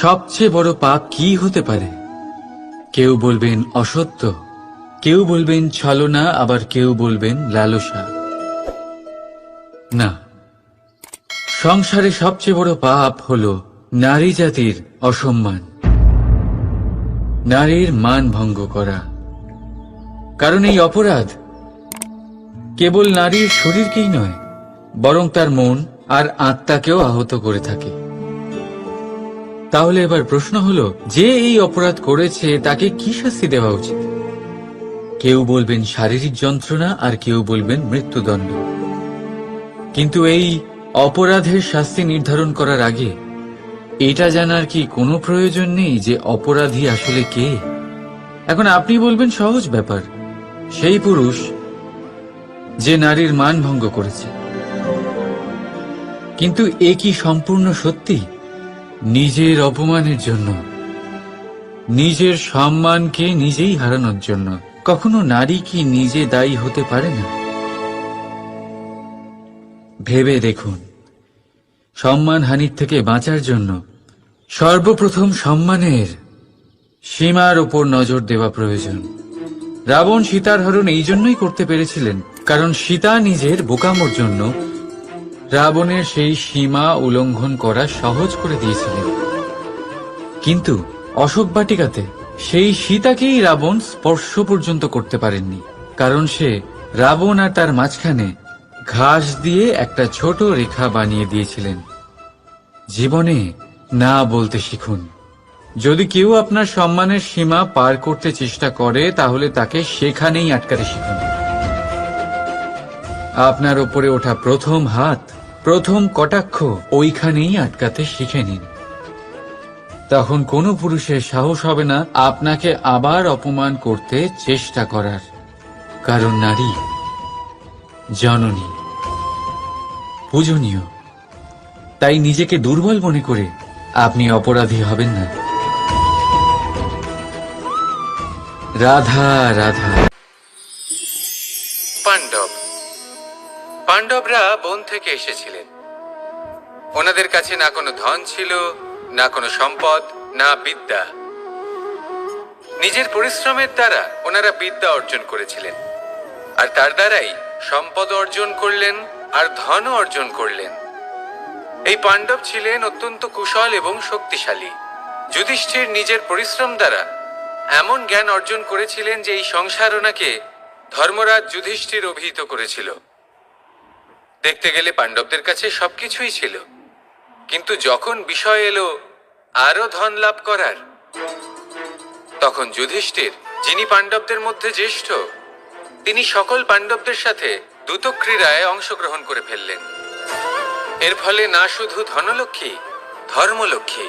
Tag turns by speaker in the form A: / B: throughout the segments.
A: সবচেয়ে বড় পাপ কি হতে পারে? কেউ বলবেন অসত্য, কেউ বলবেন ছলনা, আবার কেউ বলবেন লালসা। না, সংসারে সবচেয়ে বড় পাপ হলো নারী জাতির অসম্মান, নারীর মান ভঙ্গ করা। কারণ এই অপরাধ কেবল নারীর শরীরকেই নয়, বরং তার মন আর আত্মাকেও আহত করে থাকে। তাহলে এবার প্রশ্ন হলো, যে এই অপরাধ করেছে তাকে কি শাস্তি দেওয়া উচিত? কেউ বলবেন শারীরিক যন্ত্রণা, আর কেউ বলবেন মৃত্যুদণ্ড। কিন্তু এই অপরাধের শাস্তি নির্ধারণ করার আগে এটা জানার কি কোনো প্রয়োজন নেই যে অপরাধী আসলে কে? এখন আপনি বলবেন সহজ ব্যাপার, সেই পুরুষ যে নারীর মান ভঙ্গ করেছে। কিন্তু এ কি সম্পূর্ণ সত্যি? নিজের অপমানের জন্য, নিজের সম্মানকে নিজেই হারানোর জন্য কখনো নারী কি নিজে দায়ী হতে পারে না? ভেবে দেখুন, সম্মানহানির থেকে বাঁচার জন্য সর্বপ্রথম সম্মানের সীমার ওপর নজর দেওয়া প্রয়োজন। রাবণ সীতার হরণ এই জন্যই করতে পেরেছিলেন কারণ সীতা নিজের বোকামোর জন্য রাবণের সেই সীমা উল্লঙ্ঘন করা সহজ করে দিয়েছিলেন। কিন্তু অশোক বাটিকাতে সেই সীতাকেই রাবণ স্পর্শ পর্যন্ত করতে পারেননি, কারণ সে রাবণ আর তার মাঝখানে ঘাস দিয়ে একটা ছোট রেখা বানিয়ে দিয়েছিলেন। জীবনে না বলতে শিখুন। যদি কেউ আপনার সম্মানের সীমা পার করতে চেষ্টা করে তাহলে তাকে সেখানেই আটকাতে শিখুন। আপনার ওপরে ওঠা প্রথম হাত, প্রথম কটাক্ষ ওইখানেই আটকাতে শিখে নিন। তখন কোনো পুরুষের সাহস হবে না আপনাকে আবার অপমান করতে চেষ্টা করার, কারণ নারী জননী, পূজনীয়। তাই নিজেকে দুর্বল মনে করে আপনি অপরাধী হবেন না। রাধা রাধা। পাণ্ডবরা বন থেকে এসেছিলেন। ওনাদের কাছে না কোনো ধন ছিল, না কোনো সম্পদ, না বিদ্যা। নিজের পরিশ্রমের দ্বারা ওনারা বিদ্যা অর্জন করেছিলেন, আর তার দ্বারাই সম্পদ অর্জন করলেন আর ধনও অর্জন করলেন। এই পাণ্ডব ছিলেন অত্যন্ত কুশল এবং শক্তিশালী। যুধিষ্ঠির নিজের পরিশ্রম দ্বারা এমন জ্ঞান অর্জন করেছিলেন যে এই সংসার ওনাকে ধর্মরাজ যুধিষ্ঠির অভিহিত করেছিল। দেখতে গেলে পাণ্ডবদের কাছে সবকিছুই ছিল, কিন্তু যখন বিষয় এলো আরো ধন লাভ করার, তখন যুধিষ্ঠির, যিনি পাণ্ডবদের মধ্যে জ্যেষ্ঠ, তিনি সকল পাণ্ডবদের সাথে দ্যুতক্রীড়ায় অংশগ্রহণ করে ফেললেন। এর ফলে না শুধু ধনলক্ষ্মী, ধর্মলক্ষ্মী,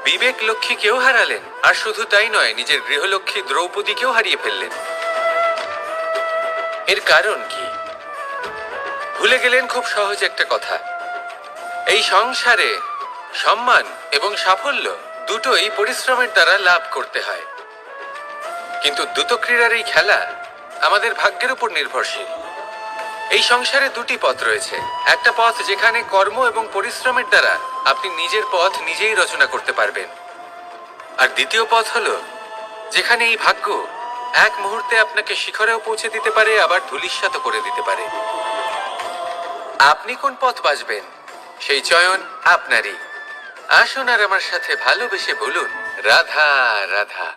A: বিবেক লক্ষ্মীকেও হারালেন, আর শুধু তাই নয়, নিজের গৃহলক্ষ্মী দ্রৌপদীকেও হারিয়ে ফেললেন। এর কারণ কি? ভুলে গেলেন খুব সহজ একটা কথা, এই সংসারে সম্মান এবং সাফল্য দুটোই পরিশ্রমের দ্বারা লাভ করতে হয়। কিন্তু দ্যুতক্রীড়ার এই খেলা আমাদের ভাগ্যের উপর নির্ভরশীল। এই সংসারে দুটি পথ রয়েছে। একটা পথ যেখানে কর্ম এবং পরিশ্রমের দ্বারা আপনি নিজের পথ নিজেই রচনা করতে পারবেন, আর দ্বিতীয় পথ হলো যেখানে এই ভাগ্য এক মুহূর্তে আপনাকে শিখরেও পৌঁছে দিতে পারে, আবার ধূলিসাৎ করে দিতে পারে। আপনি কোন পথ বাছবেন সেই চয়ন আপনারই। আসুন আর আমার সাথে ভালোবেসে বলুন রাধা রাধা।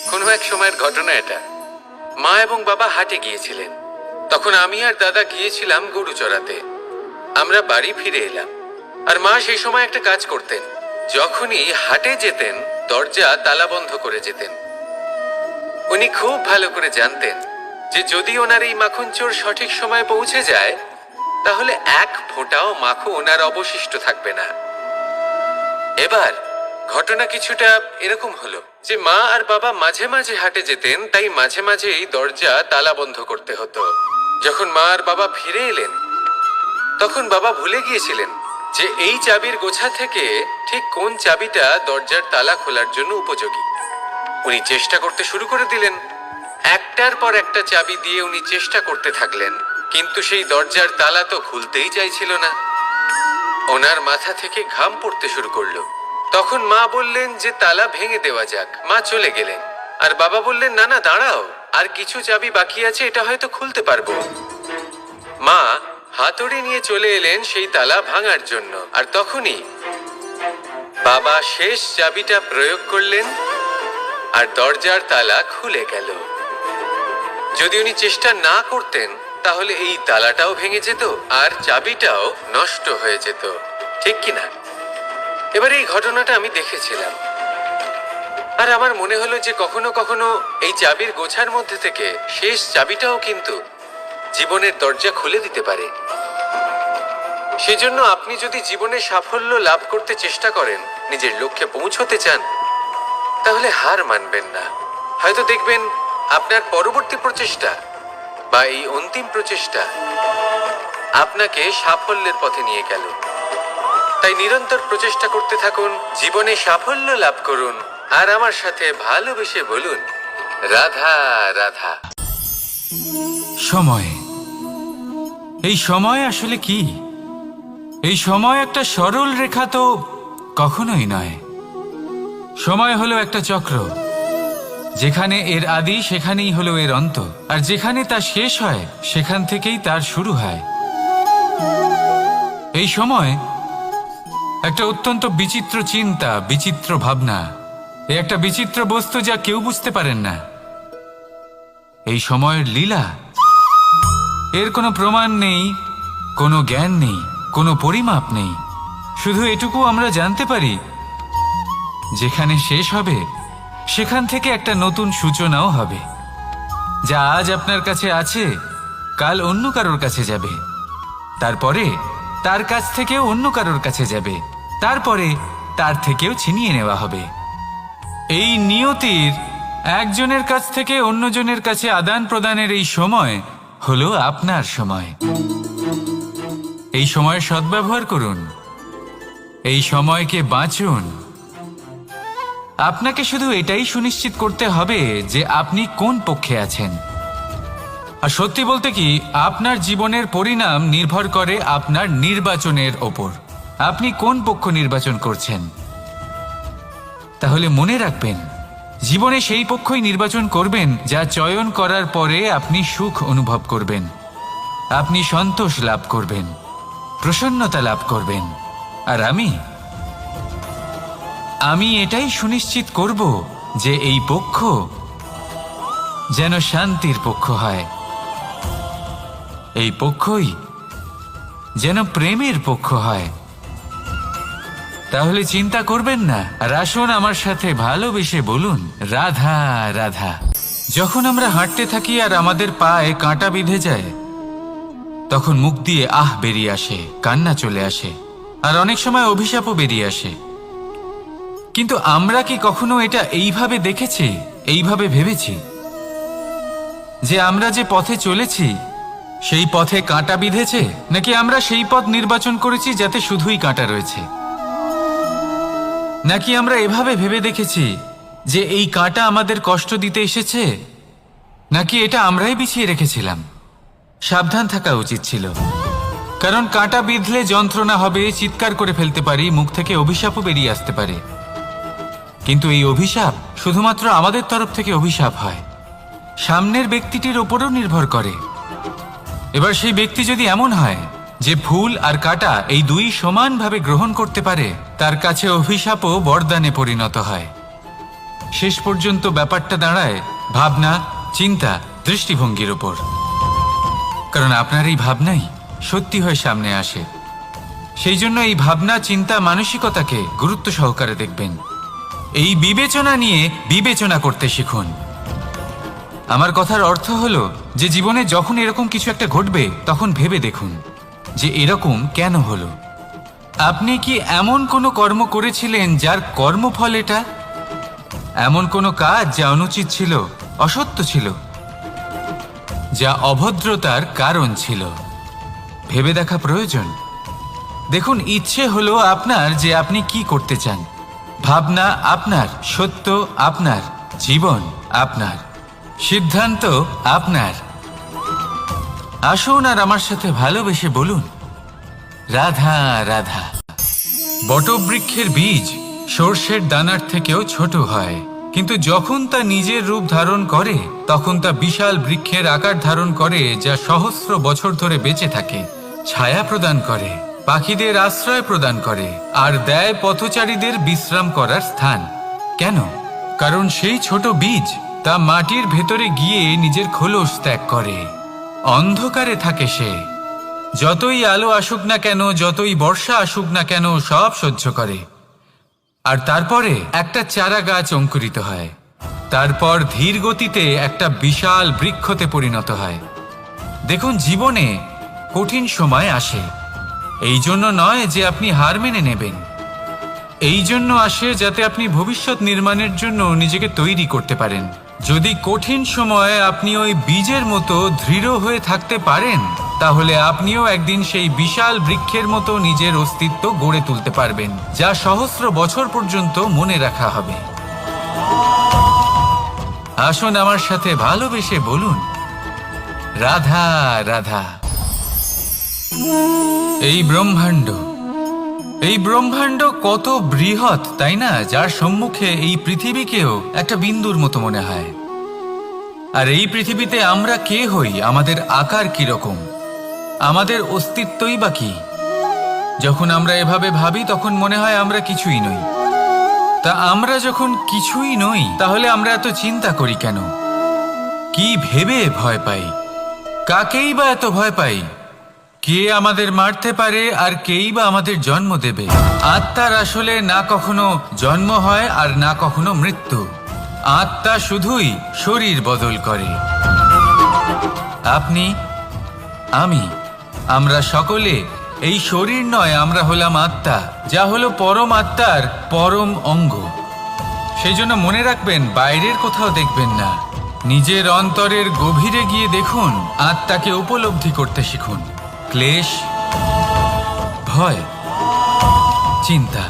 A: কোনো এক সময়ের ঘটনা এটা। মা এবং বাবা হাটে গিয়েছিলেন, তখন আমি আর দাদা গিয়েছিলাম গরু চড়াতে। আমরা বাড়ি ফিরে এলাম, আর মা সেই সময় একটা কাজ করতেন। যখনই হাটে যেতেন দরজা তালা বন্ধ করে যেতেন। উনি খুব ভালো করে জানতেন যে যদি ওনার এই মাখন চোর সঠিক সময়ে পৌঁছে যায় তাহলে এক ফোঁটাও মাখন ওনার অবশিষ্ট থাকবে না। এবার ঘটনা কিছুটা এরকম হলো যে মা আর বাবা মাঝে মাঝে হাটে যেতেন, তাই মাঝে মাঝেই দরজা তালা বন্ধ করতে হতো। যখন মা আর বাবা ফিরে এলেন তখন বাবা ভুলে গিয়েছিলেন যে এই চাবির গোছা থেকে ঠিক কোন চাবিটা দরজার তালা খোলার জন্য উপযোগী। উনি চেষ্টা করতে শুরু করে দিলেন। একটার পর একটা চাবি দিয়ে উনি চেষ্টা করতে থাকলেন, কিন্তু সেই দরজার তালা তো খুলতেই চাইছিল না। ওনার মাথা থেকে ঘাম পড়তে শুরু করলো। তখন মা বললেন যে তালা ভেঙে দেওয়া যাক। মা চলে গেলেন, আর বাবা বললেন না না দাঁড়াও, আর কিছু চাবি বাকি আছে, এটা হয়তো খুলতে পারবো। মা হাতুড়ি নিয়ে চলে এলেন সেই তালা ভাঙার জন্য, আর তখনই বাবা শেষ চাবিটা প্রয়োগ করলেন আর দরজার তালা খুলে গেল। যদি উনি চেষ্টা না করতেন তাহলে এই তালাটাও ভেঙে যেত আর চাবিটাও নষ্ট হয়ে যেত, ঠিক কিনা? এবার এই ঘটনাটা আমি দেখেছিলাম, আর আমার মনে হলো যে কখনো কখনো এই চাবির গোছার মধ্যে থেকে শেষ চাবিটাও কিন্তু জীবনের দরজা খুলে দিতে পারে। সেজন্য আপনি যদি জীবনে সাফল্য লাভ করতে চেষ্টা করেন, নিজের লক্ষ্যে পৌঁছতে চান, তাহলে হার মানবেন না। হয়তো দেখবেন আপনার পরবর্তী প্রচেষ্টা বা এই অন্তিম প্রচেষ্টা আপনাকে সাফল্যের পথে নিয়ে গেল। তাই নিরন্তর প্রচেষ্টা করতে থাকুন, জীবনে সাফল্য লাভ করুন, আর আমার সাথে ভালোবেসে বলুন রাধা রাধা।
B: সময়, এই সময় আসলে কি? এই সময় একটা সরল রেখা তো কখনোই নয়। সময় হলো একটা চক্র, যেখানে এর আদি সেখানেই হলো এর অন্ত, আর যেখানে তা শেষ হয় সেখান থেকেই তার শুরু হয়। এই সময় একটা অত্যন্ত বিচিত্র চিন্তা, বিচিত্র ভাবনা, একটা বিচিত্র বস্তু যা কেউ বুঝতে পারেন না। এই সময়ের লীলা, এর কোনো প্রমাণ নেই, কোনো জ্ঞান নেই, কোনো পরিমাপ নেই। শুধু এটুকু আমরা জানতে পারি, যেখানে শেষ হবে সেখান থেকে একটা নতুন সূচনাও হবে। যা আজ আপনার কাছে আছে কাল অন্য কারোর কাছে যাবে, তারপরে তার কাছ থেকেও অন্য কারোর কাছে যাবে, তারপরে তার থেকেও ছিনিয়ে নেওয়া হবে। এই নিয়তির একজনের কাছ থেকে অন্যজনের কাছে আদান প্রদানের এই সময় হলো আপনার সময়। এই সময়ের সদ্ব্যবহার করুন, এই সময়কে বাঁচুন। আপনাকে শুধু এটাই সুনিশ্চিত করতে হবে যে আপনি কোন পক্ষে আছেন। আর সত্যি বলতে কি, আপনার জীবনের পরিণাম নির্ভর করে আপনার নির্বাচনের ওপর। আপনি কোন পক্ষ নির্বাচন করছেন। তাহলে মনে রাখবেন, জীবনে সেই পক্ষই নির্বাচন করবেন যা চয়ন করার পরে আপনি সুখ অনুভব করবেন, আপনি সন্তোষ লাভ করবেন, প্রসন্নতা লাভ করবেন। আর আমি এটাই সুনিশ্চিত করব যে এই পক্ষ যেন শান্তির পক্ষ হয়, এই পক্ষই যেন প্রেমের পক্ষ হয়। তাহলে চিন্তা করবেন না, আর আসুন আমার সাথে ভালোবেসে বলুন রাধা রাধা। যখন আমরা হাঁটতে থাকি আর আমাদের পায়ে কাঁটা বিঁধে যায়, তখন মুখ দিয়ে আহ বেরিয়ে আসে, কান্না চলে আসে, আর অনেক সময় অভিশাপও বেরিয়ে আসে। কিন্তু আমরা কি কখনো এটা এইভাবে দেখেছি, এইভাবে ভেবেছি যে আমরা যে পথে চলেছি সেই পথে কাঁটা বিঁধেছে, নাকি আমরা সেই পথ নির্বাচন করেছি যাতে শুধুই কাঁটা রয়েছে? নাকি আমরা এভাবে ভেবে দেখেছি যে এই কাঁটা আমাদের কষ্ট দিতে এসেছে, নাকি এটা আমরাই বিছিয়ে রেখেছিলাম? সাবধান থাকা উচিত ছিল, কারণ কাঁটা বিঁধলে যন্ত্রণা হবে, চিৎকার করে ফেলতে পারি, মুখ থেকে অভিশাপও বেরিয়ে আসতে পারে। কিন্তু এই অভিশাপ শুধুমাত্র আমাদের তরফ থেকে অভিশাপ হয়, সামনের ব্যক্তিটির ওপরও নির্ভর করে। এবার সেই ব্যক্তি যদি এমন হয় যে ফুল আর কাঁটা এই দুই সমানভাবে গ্রহণ করতে পারে, তার কাছে অভিশাপও বরদানে পরিণত হয়। শেষ পর্যন্ত ব্যাপারটা দাঁড়ায় ভাবনা, চিন্তা, দৃষ্টিভঙ্গির ওপর। কারণ আপনার এই ভাবনাই সত্যি হয়ে সামনে আসে। সেই জন্য এই ভাবনা, চিন্তা, মানসিকতাকে গুরুত্ব সহকারে দেখবেন। এই বিবেচনা নিয়ে বিবেচনা করতে শিখুন। আমার কথার অর্থ হলো যে জীবনে যখন এরকম কিছু একটা ঘটবে, তখন ভেবে দেখুন যে এরকম কেন হলো। আপনি কি এমন কোনো কর্ম করেছিলেন যার কর্মফল এটা? এমন কোনো কাজ যা অনুচিত ছিল, অসত্য ছিল, যা অভদ্রতার কারণ ছিল? ভেবে দেখা প্রয়োজন। দেখুন, ইচ্ছে হলো আপনার যে আপনি কি করতে চান, ভাবনা আপনার, সত্য আপনার, জীবন আপনার, সিদ্ধান্ত আপনার। আসুন আর আমার সাথে ভালোবেসে বলুন রাধা রাধা। বটবৃক্ষের বীজ সর্ষের দানার থেকেও ছোট হয়, কিন্তু যখন তা নিজের রূপ ধারণ করে তখন তা বিশাল বৃক্ষের আকার ধারণ করে, যা সহস্র বছর ধরে বেঁচে থাকে, ছায়া প্রদান করে, পাখিদের আশ্রয় প্রদান করে আর দেয় পথচারীদের বিশ্রাম করার স্থান। কেন? কারণ সেই ছোট বীজ তা মাটির ভেতরে গিয়ে নিজের খোলস ত্যাগ করে। অন্ধকারে থাকে সে, যতই আলো আসুক না কেন, যতই বর্ষা আসুক না কেন, সব সহ্য করে। আর তারপরে একটা চারা গাছ অঙ্কুরিত হয়, তারপর ধীর গতিতে একটা বিশাল বৃক্ষতে পরিণত হয়। দেখুন, জীবনে কঠিন সময় আসে, এই জন্য নয় যে আপনি হার মেনে নেবেন, এই জন্য আসে যাতে আপনি ভবিষ্যৎ নির্মাণের জন্য নিজেকে তৈরি করতে পারেন। যদি কঠিন সময়ে আপনি ওই বীজের মতো দৃঢ় হয়ে থাকতে পারেন, তাহলে আপনিও একদিন সেই বিশাল বৃক্ষের মতো নিজের অস্তিত্ব গড়ে তুলতে পারবেন, যা সহস্র বছর পর্যন্ত মনে রাখা হবে। আসুন আমার সাথে ভালোবেসে বলুন, রাধা রাধা। এই ব্রহ্মাণ্ড কত বৃহৎ, তাই না? যার সম্মুখে এই পৃথিবীকেও একটা বিন্দুর মতো মনে হয়। আর এই পৃথিবীতে আমরা কে হই, আমাদের আকার কিরকম, আমাদের অস্তিত্বই বা কি? যখন আমরা এভাবে ভাবি তখন মনে হয় আমরা কিছুই নই। তা আমরা যখন কিছুই নই, তাহলে আমরা এত চিন্তা করি কেন? কি ভেবে ভয় পাই? কাকেই বা এত ভয় পাই? কে আমাদের মারতে পারে আর কেই বা আমাদের জন্ম দেবে? আত্মার আসলে না কখনো জন্ম হয় আর না কখনো মৃত্যু। আত্মা শুধুই শরীর বদল করে। আপনি, আমি, আমরা সকলে এই শরীর নয়, আমরা হলাম আত্মা, যা হলো পরম আত্মার পরম অঙ্গ। সেই জন্য মনে রাখবেন, বাইরের কোথাও দেখবেন না, নিজের অন্তরের গভীরে গিয়ে দেখুন, আত্মাকে উপলব্ধি করতে শিখুন। ক্লেশ, ভয়, চিন্তা,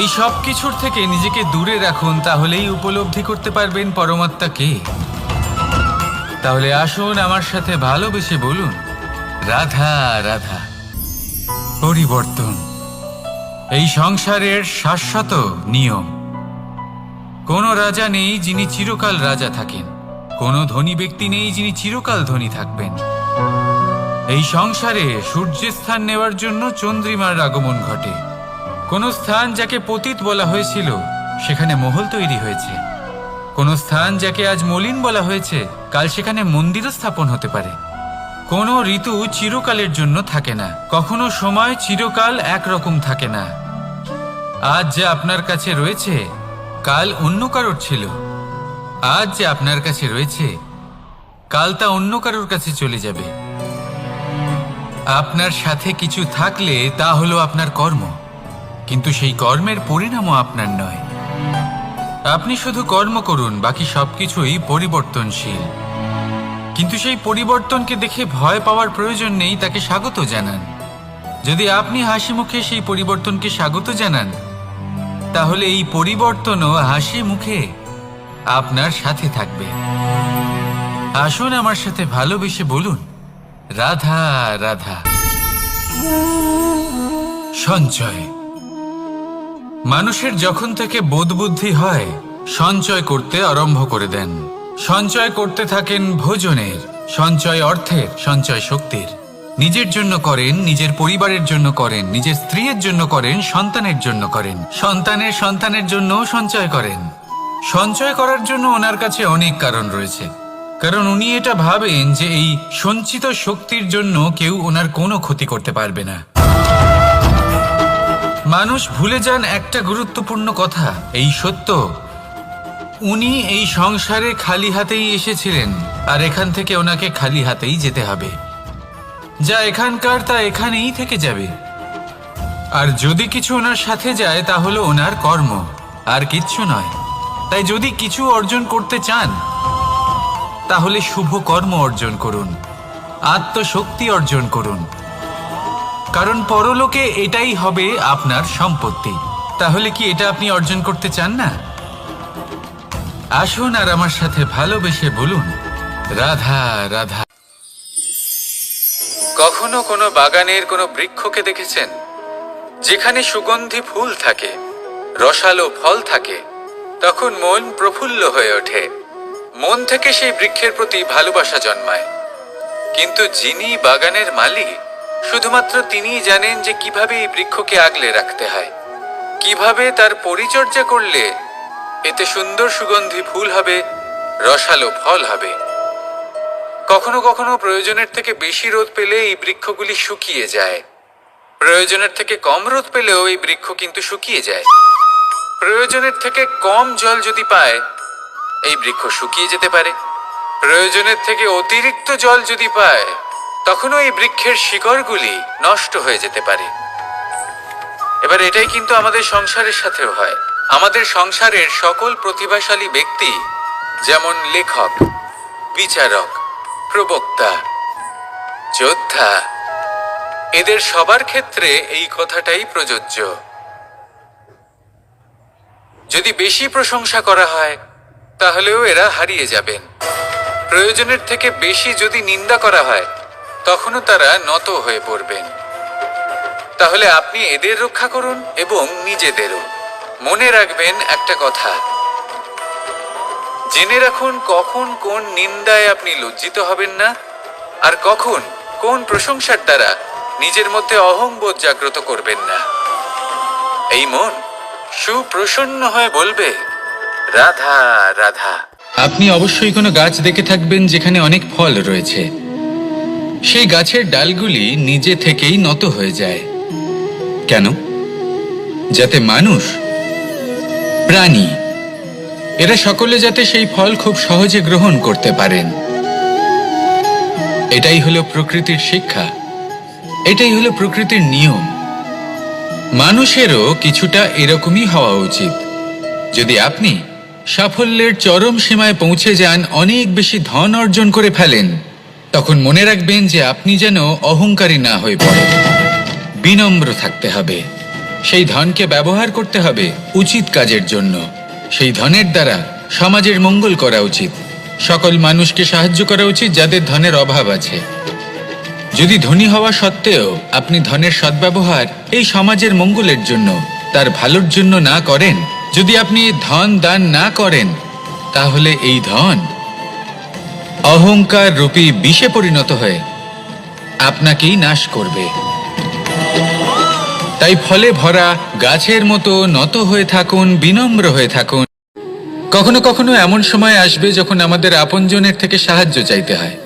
B: এই সব কিছুর থেকে নিজেকে দূরে রাখুন, তাহলেই উপলব্ধি করতে পারবেন পরমাত্মাকে। তাহলে আসুন আমার সাথে ভালোবেসে বলুন, রাধা রাধা। পরিবর্তন এই সংসারের শাশ্বত নিয়ম। কোনো রাজা নেই যিনি চিরকাল রাজা থাকেন, কোনো ধনী ব্যক্তি নেই যিনি চিরকাল ধনী থাকবেন। এই সংসারে সূর্যের স্থান নেওয়ার জন্য চন্দ্রিমার আগমন ঘটে। কোন স্থান যাকে পতিত বলা হয়েছিল, সেখানে মহল তৈরি হয়েছে। কোন স্থান যাকে আজ মলিন বলা হয়েছে, কাল সেখানে মন্দিরও স্থাপন হতে পারে। কোনো ঋতু চিরকালের জন্য থাকে না, কখনো সময় চিরকাল একরকম থাকে না। আজ যে আপনার কাছে রয়েছে, কাল অন্য কারোর ছিল। আজ যে আপনার কাছে রয়েছে, কাল তা অন্য কারোর কাছে চলে যাবে। আপনার সাথে কিছু থাকলে তা হলো আপনার কর্ম, কিন্তু সেই কর্মের পরিণামও আপনার নয়। আপনি শুধু কর্ম করুন, বাকি সবকিছুই পরিবর্তনশীল। কিন্তু সেই পরিবর্তনকে দেখে ভয় পাওয়ার প্রয়োজন নেই, তাকে স্বাগত জানান। যদি আপনি হাসি মুখে সেই পরিবর্তনকে স্বাগত জানান, তাহলে এই পরিবর্তনও হাসি মুখে আপনার সাথে থাকবে। আসুন আমার সাথে ভালোবেসে বলুন, রাধা রাধা। সঞ্চয়। মানুষের যখন থেকে বোধবুদ্ধি হয়, সঞ্চয় করতে আরম্ভ করে দেন। সঞ্চয় করতে থাকেন ভোজনের, সঞ্চয় অর্থের, সঞ্চয় শক্তির। নিজের জন্য করেন, নিজের পরিবারের জন্য করেন, নিজের স্ত্রীর জন্য করেন, সন্তানের জন্য করেন, সন্তানের সন্তানের জন্য সঞ্চয় করেন। সঞ্চয় করার জন্য ওনার কাছে অনেক কারণ রয়েছে, কারণ উনি এটা ভাবেন যে এই সঞ্চিত শক্তির জন্য কেউ ওনার কোনো ক্ষতি করতে পারবে না। মানুষ ভুলে যান একটা গুরুত্বপূর্ণ কথা, এই সত্য, উনি এই সংসারে খালি হাতেই এসেছিলেন, আর এখান থেকে ওনাকে খালি হাতেই যেতে হবে। যা এখানকার তা এখানেই থেকে যাবে। আর যদি কিছু ওনার সাথে যায়, তা হলো ওনার কর্ম, আর কিচ্ছু নয়। তাই যদি কিছু অর্জন করতে চান, তাহলে শুভ কর্ম অর্জন করুন, আত্মশক্তি অর্জন করুন, কারণ পরলোকে এটাই হবে আপনার সম্পত্তি। তাহলে কি এটা আপনি অর্জন করতে চান না? আসুন আর আমার সাথে ভালোবেসে বলুন, রাধা রাধা। কখনো কোনো বাগানের কোনো বৃক্ষকে দেখেছেন
A: যেখানে সুগন্ধি ফুল থাকে, রসালো ফল থাকে, তখন মন প্রফুল্ল হয়ে ওঠে। মন থেকে সেই বৃক্ষের প্রতি ভালোবাসা জন্মায়। কিন্তু যিনি বাগানের মালিক, শুধুমাত্র তিনিই জানেন যে কিভাবে এই বৃক্ষকে আগলে রাখতে হয়, কিভাবে তার পরিচর্যা করলে এতে সুন্দর সুগন্ধি ফুল হবে, রসালো ফল হবে। কখনো কখনো প্রয়োজনের থেকে বেশি রোদ পেলে এই বৃক্ষগুলি শুকিয়ে যায়। প্রয়োজনের থেকে কম রোদ পেলেও এই বৃক্ষ কিন্তু শুকিয়ে যায়। প্রয়োজনের থেকে কম জল যদি পায়, এই বৃক্ষ শুকিয়ে যেতে পারে। প্রয়োজনের থেকে অতিরিক্ত জল যদি পায়, তখনও এই বৃক্ষের শিকড়গুলি নষ্ট হয়ে যেতে পারে। এবার এটাই কিন্তু আমাদের সংসারের সাথেও হয়। আমাদের সংসারের সকল প্রতিভাশালী ব্যক্তি, যেমন লেখক, বিচারক, প্রবক্তা, যোদ্ধা, এদের সবার ক্ষেত্রে এই কথাটাই প্রযোজ্য। যদি বেশি প্রশংসা করা হয়, তাহলেও এরা হারিয়ে যাবেন। প্রয়োজনের থেকে বেশি যদি নিন্দা করা হয়, তখনও তারা নত হয়ে পড়বেন। তাহলে আপনি এদের রক্ষা করুন এবং নিজেদেরও। মনে রাখবেন একটা কথা, জেনে রাখুন কখন কোন নিন্দায় আপনি লজ্জিত হবেন না, আর কখন কোন প্রশংসার দ্বারা নিজের মধ্যে অহংবোধ জাগ্রত করবেন না। এই মন সুপ্রসন্ন হয়ে বলবে, রাধা রাধা।
B: আপনি অবশ্যই কোনো গাছ দেখে থাকবেন যেখানে অনেক ফল রয়েছে। সেই গাছের ডালগুলি নিজে থেকেই নত হয়ে যায়। কেন? যাতে মানুষ, প্রাণী, এরা সকলে যাতে সেই ফল খুব সহজে গ্রহণ করতে পারেন। এটাই হলো প্রকৃতির শিক্ষা, এটাই হলো প্রকৃতির নিয়ম। মানুষেরও কিছুটা এরকমই হওয়া উচিত। যদি আপনি সাফল্যের চরম সীমায় পৌঁছে যান, অনেক বেশি ধন অর্জন করে ফেলেন, তখন মনে রাখবেন যে আপনি যেন অহংকারী না হয়ে পড়েন। বিনম্র থাকতে হবে। সেই ধনকে ব্যবহার করতে হবে উচিত কাজের জন্য। সেই ধনের দ্বারা সমাজের মঙ্গল করা উচিত। সকল মানুষকে সাহায্য করা উচিত যাদের ধনের অভাব আছে। যদি ধনী হওয়া সত্ত্বেও আপনি ধনের সদ্ব্যবহার এই সমাজের মঙ্গলের জন্য, তার ভালোর জন্য না করেন, যদি আপনি ধন দান না করেন, তাহলে এই ধন অহংকার রূপী বিষে পরিণত হয়ে আপনাকেই নাশ করবে। তাই ফলে ভরা গাছের মতো নত হয়ে থাকুন, বিনম্র হয়ে থাকুন। কখনো কখনো এমন সময় আসবে যখন আমাদের আপনজনের থেকে সাহায্য চাইতে হয়।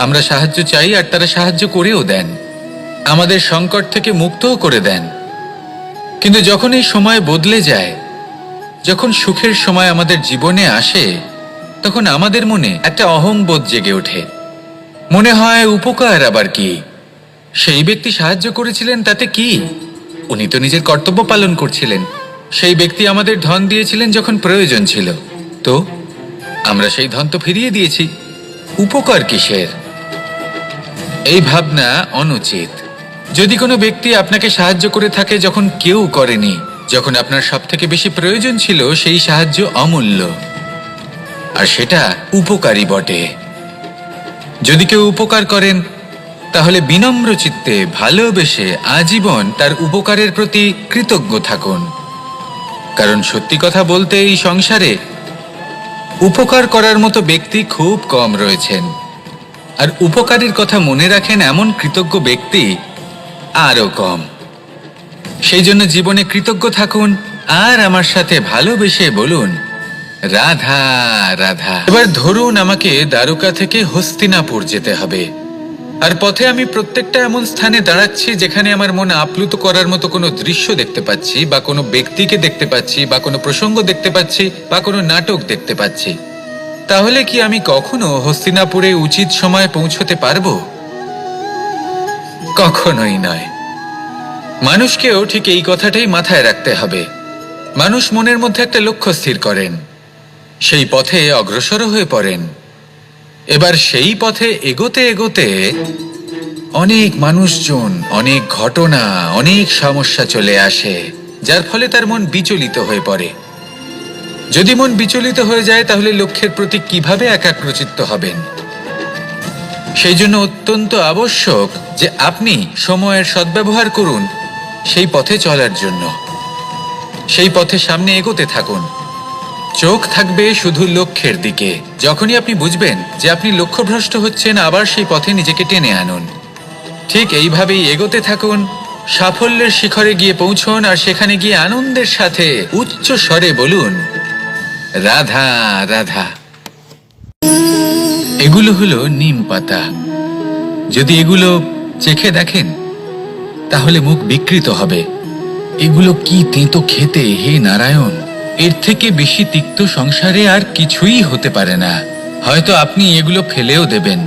B: আমরা সাহায্য চাই আর তারা সাহায্য করেও দেন, আমাদের সংকট থেকে মুক্তও করে দেন। কিন্তু যখন এই সময় বদলে যায়, যখন সুখের সময় আমাদের জীবনে আসে, তখন আমাদের মনে একটা অহংবোধ জেগে ওঠে। মনে হয় উপকার আবার কি, সেই ব্যক্তি সাহায্য করেছিলেন তাতে কি, উনি তো নিজের কর্তব্য পালন করছিলেন। সেই ব্যক্তি আমাদের ধন দিয়েছিলেন যখন প্রয়োজন ছিল, তো আমরা সেই ধন তো ফিরিয়ে দিয়েছি, উপকার কিসের? এই ভাবনা অনুচিত। যদি কোনো ব্যক্তি আপনাকে সাহায্য করে থাকে যখন কেউ করেনি, যখন আপনার সব থেকে বেশি প্রয়োজন ছিল, সেই সাহায্য অমূল্য, আর সেটা উপকারী বটে। যদি কেউ উপকার করেন, তাহলে বিনম্র চিত্তে ভালোবেসে আজীবন তার উপকারের প্রতি কৃতজ্ঞ থাকুন। কারণ সত্যি কথা বলতে এই সংসারে উপকার করার মতো ব্যক্তি খুব কম রয়েছেন, আর উপকারীর কথা মনে রাখেন এমন কৃতজ্ঞ ব্যক্তি আরো কম। সেই জন্য জীবনে কৃতজ্ঞ থাকুন আর আমার সাথে ভালোবেসে বলুন, রাধা রাধা। এবার ধরুন আমাকে দ্বারকা থেকে হস্তিনাপুর যেতে হবে, আর পথে আমি প্রত্যেকটা এমন স্থানে দাঁড়াচ্ছি যেখানে আমার মন আপ্লুত করার মতো কোনো দৃশ্য দেখতে পাচ্ছি, বা কোনো ব্যক্তিকে দেখতে পাচ্ছি, বা কোনো প্রসঙ্গ দেখতে পাচ্ছি, বা কোনো নাটক দেখতে পাচ্ছি। তাহলে কি আমি কখনো হস্তিনাপুরে উচিত সময়ে পৌঁছতে পারবো? কখনোই নয়। মানুষকেও ঠিক এই কথাটাই মাথায় রাখতে হবে। মানুষ মনের মধ্যে একটা লক্ষ্য স্থির করেন, সেই পথে অগ্রসর হয়ে পড়েন। এবার সেই পথে এগোতে এগোতে অনেক মানুষজন, অনেক ঘটনা, অনেক সমস্যা চলে আসে, যার ফলে তার মন বিচলিত হয়ে পড়ে। যদি মন বিচলিত হয়ে যায়, তাহলে লক্ষ্যের প্রতি কিভাবে একাগ্রচিত্ত হবেন? সেই জন্য অত্যন্ত আবশ্যক যে আপনি সময়ের সদ্ব্যবহার করুন সেই পথে চলার জন্য। সেই পথে সামনে এগোতে থাকুন। চোখ থাকবে শুধু লক্ষ্যের দিকে। যখনই আপনি বুঝবেন যে আপনি লক্ষ্যভ্রষ্ট হচ্ছেন, আবার সেই পথে নিজেকে টেনে আনুন। ঠিক এইভাবেই এগোতে থাকুন। সাফল্যের শিখরে গিয়ে পৌঁছন, আর সেখানে গিয়ে আনন্দের সাথে উচ্চ স্বরে বলুন, রাধা রাধা। এগুলো হলো নিম পাতা। যদি এগুলো চেখে দেখেন তাহলে মুখ বিকৃত হবে। এগুলো কি তেতো খেতে, হে নারায়ণ! এর থেকে বেশি তিক্ত সংসারে আর কিছুই হতে পারে না। হয়তো আপনি এগুলো ফেলেও দেবেন,